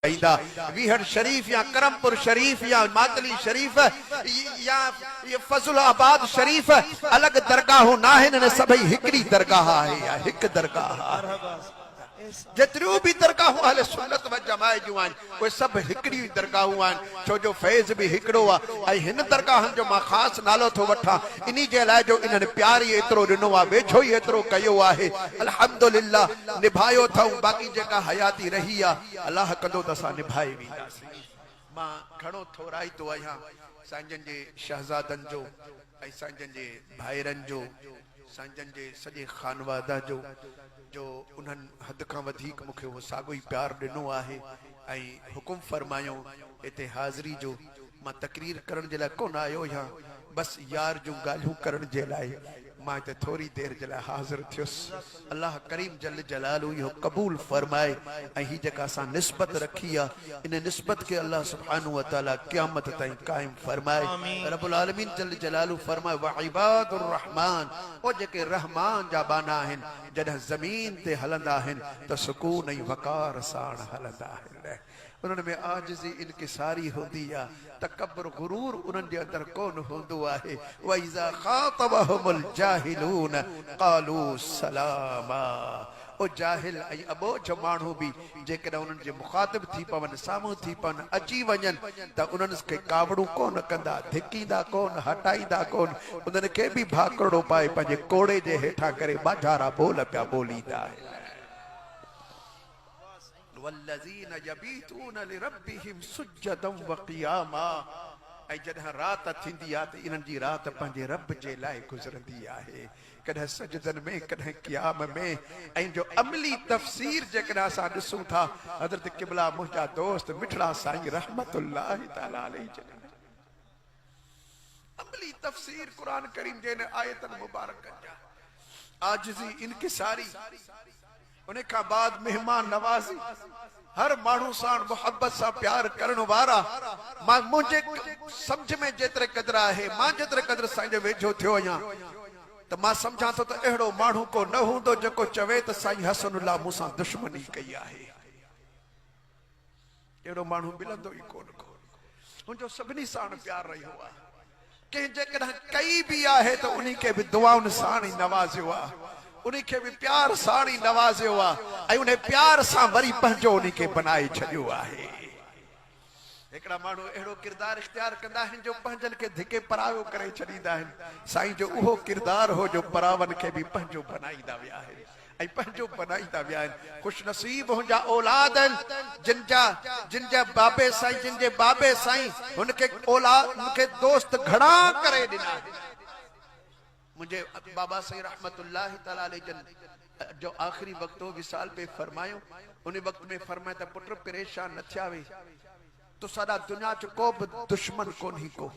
शाहिदा वीहड़ शरीफ या करमपुर शरीफ या मातली शरीफ या ये फजलाबाद शरीफ अलग दरगाहों ना है, सभई हिकड़ी दरगाह है या हिक दरगाह। जितरियूं भी दरगाहों अहले सुन्नत व जमात जूं आहिनि उहे सभु हिकड़ी दरगाहूं आहिनि, छो जो फैज़ भी हिकड़ो आहे। ऐं हिन दरगाहनि जो मां ख़ासि नालो थो वठां इन्ही जे लाइ जो इन्हनि प्यार ई एतिरो ॾिनो आहे, वेझो ई एतिरो कयो आहे। अल्हम्दुलिल्लाह निभायो अथऊं, बाक़ी जेका हयाती रही आहे अलाह कंदो त असां निभाए वेंदासीं। मां घणो थोराईंदो आहियां सांजन जे शहज़ादनि जो ऐं सांजन जे भाइरनि जो, सांजन जे सॼे खानवादा जो उन्हनि हद खां वधीक मूंखे उहो साॻियो ई प्यार ॾिनो आहे। ऐं हुकुम फरमायो हिते हाज़िरी जो। मां तकरीर करण जे लाइ कोन आयो आहियां, बसि यार जूं ॻाल्हियूं करण जे लाइ मां हिते थोरी देर जे लाइ हाज़िर थियुसि। अल्लाह करीम जल जलालू इहो क़बूल फरमाए ऐं हीअ जेका असां निस्बत रखी आहे इन निस्बत के अल्लाह सुब्हानहू व तआला क़यामत ताईं क़ाइम फरमाए। रब्बुल आलमीन जल जलालू फरमाए व इबादुर रहमान, ओ जेके रहमान जा बाना आहिनि जॾहिं ज़मीन ते हलंदा आहिनि त सुकून ऐं वक़ार साण हलंदा आहिनि। उन्हनि में आजिज़ी इनकिसारी होंदी आहे, तकब्बुर गुरूर उन्हनि जे अंदरि कोन हूंदो आहे। व इज़ा ख़ातबहुमुल जाहिलून क़ालू सलामा, ओ जाहिल ऐं अबोझ माण्हू बि जेकॾहिं उन्हनि जे मुखातिब थी पवनि, साम्हूं थी पवनि, अची वञनि त उन्हनि खे कावड़ू कोन कंदा, धिकींदा कोन, हटाईंदा कोन। उन्हनि खे बि भाकड़ो पाए पंहिंजे कोड़े जे हेठां करे बाजारा बोल पिया बोलींदा आहिनि। वल्लज़ीन यबीतून लिरब्बिहिम सुज्जदन व क़ियामा, ऐं जॾहिं रात थींदी आहे त इन्हनि जी रात पंहिंजे रब जे लाइ गुज़रंदी आहे, कॾहिं सजदन में कॾहिं क़ियाम में। ऐं जो अमली तफ़सीर जेकॾहिं असां ॾिसूं था, हज़रत क़िबला मुंहिंजा दोस्त मिठड़ा साईं रहमतुल्लाहि तआला अलैहि जन अमली तफ़सीर क़ुरान करीम जे आयतन मुबारकन जा, आजिज़ी इनकिसारी, उन खां बाद मेहमान नवाज़ी, हर माण्हू सां मोहब्बत सां प्यार करण वारा। मां मुंहिंजे सम्झ में जेतिरे क़दर आहे, मां जेतिरे क़दर साईं जे वेझो थियो आहियां त मां सम्झां थो त अहिड़ो माण्हू को न हूंदो जेको चवे त साईं हसनुल्लाह मूंसां दुश्मनी कई आहे। अहिड़ो माण्हू मिलंदो ई कोन को। मुंहिंजो सभिनी सां प्यार रहियो आहे, कंहिं जेकॾहिं कई बि आहे त उन्ही खे बि दुआउनि सां ई नवाज़ियो आहे, उन्ही खे बि प्यार सां ई नवाज़ियो आहे ऐं उन प्यार सां वरी पंहिंजो उन्ही खे बनाए छॾियो आहे। हिकिड़ा माण्हू अहिड़ो किरदार इख्तियार कंदा आहिनि जो पंहिंजनि खे धिके परायो करे छॾींदा आहिनि। साईं जो उहो किरदार हो जो परावनि खे बि पंहिंजो बनाईंदा विया आहिनि ऐं पंहिंजो बनाईंदा विया आहिनि। ख़ुशि नसीब हुनजा औलाद आहिनि जिन जा बाबे साईं, जिन जे बाबे साईं हुनखे औलाद, हुनखे दोस्त घणा करे ॾिना। मुझे बाबा साईं रहमतुल्लाहि तआला अलैहि जन जो आखिरी वक्त हो विसाल पे फरमायो, उन वक्त में फरमाया त पुत्र परेशान न थिया वे, तो साडा दुनिया च को भी दुश्मन कोन ही को,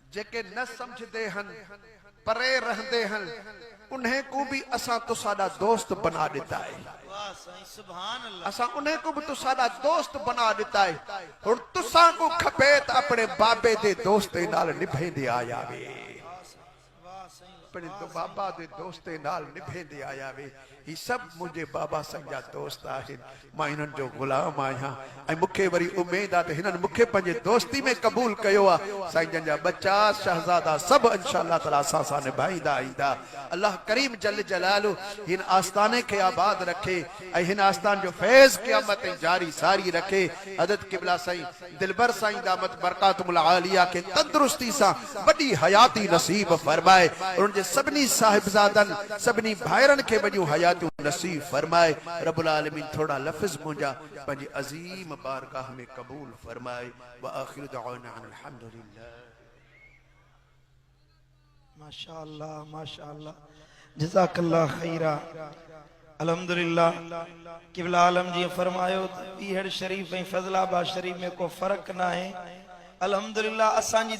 जेके न समझदे हन, परे रहंदे हन, उन्हें को भी असा तो साडा दोस्त बना देता है। असा उन्हें को भी तो साडा दोस्त बना देता है। और तुसा को खपे त अपने बाबे दे दोस्ते नाल निभेंदे आया वे, अपने तो बाबा दे दोस्ते नाल निभेंदे आया वे। ही सब मुझे बाबा साईं जा दोस्त आहिनि, मां इन्हनि जो गुलाम आहियां ऐं मूंखे वरी उमेद आहे त हिननि मूंखे पंहिंजे दोस्ती में क़बूल कयो आहे। साईं जन जा बच्चा शहज़ादा सभु इंशाअल्लाह ताला असां सां निभाईंदा ईंदा। अल्लाह करीम जल जलालू हिन आस्थाने खे आबाद रखे ऐं हिन आस्थान जो फैज़ क़यामत ताईं जारी सारी रखे। हज़रत क़िबला साईं दिलबर साईं दामत बरकातुल आलिया के तंदुरुस्ती सां वॾी हयाती नसीब फरमाए, उन्हनि जे सभिनी साहिबजादनि, सभिनी भाइरनि खे वॾियूं हयातियूं नसीब फरमाए। रब्बुल आलमीन थोड़ा लफ्ज़ मुंहिंजा पंहिंजी अज़ीम बारगाह में क़बूल फरमाए। व आखिर दअवाना अल्हम्दुलिल्लाह। माशाअल्लाह माशाअल्लाह, जज़ाकल्लाह खैरा। अल्हम्दुलिल्लाह क़िबला आलम जी फरमायो वीहड़ शरीफ ऐं फज़लाबाद शरीफ में को फ़र्क़ ना है। अल्हम्दुलिल्लाह असांजी